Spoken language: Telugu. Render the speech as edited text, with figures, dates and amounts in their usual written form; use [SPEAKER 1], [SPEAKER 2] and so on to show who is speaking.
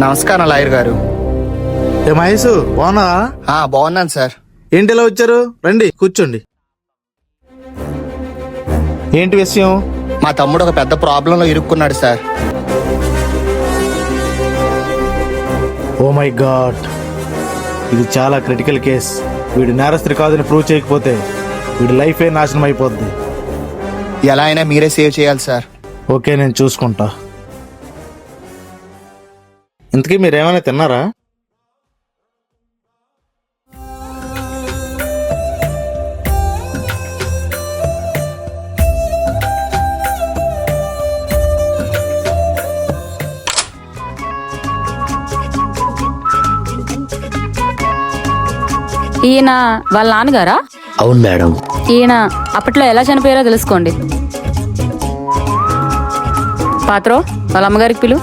[SPEAKER 1] నమస్కారం లాయర్ గారు.
[SPEAKER 2] ఏ మహేష్, బాగున్నావా?
[SPEAKER 1] బాగున్నాను సార్.
[SPEAKER 2] ఏంటి ఇలా వచ్చారు? రండి కూర్చోండి. ఏంటి విషయం?
[SPEAKER 1] మా తమ్ముడు ఒక పెద్ద ప్రాబ్లంలో ఇరుక్కున్నాడు సార్.
[SPEAKER 2] ఓ మై గాడ్, ఇది చాలా క్రిటికల్ కేస్. వీడు నేరస్తుడు కాదని ప్రూవ్ చేయకపోతే వీడి లైఫే నాశనం అయిపోద్ది.
[SPEAKER 1] ఎలా అయినా మీరే సేవ్ చేయాలి సార్.
[SPEAKER 2] ఓకే, నేను చూసుకుంటా. ఇంతకీ మీరేమైనా తిన్నారా?
[SPEAKER 3] ఈయన వాళ్ళ నాన్నగారా?
[SPEAKER 4] అవును మేడం.
[SPEAKER 3] ఈయన అప్పట్లో ఎలా చనిపోయారో తెలుసుకోండి. పాత్రో వాళ్ళ అమ్మగారికి పిలు.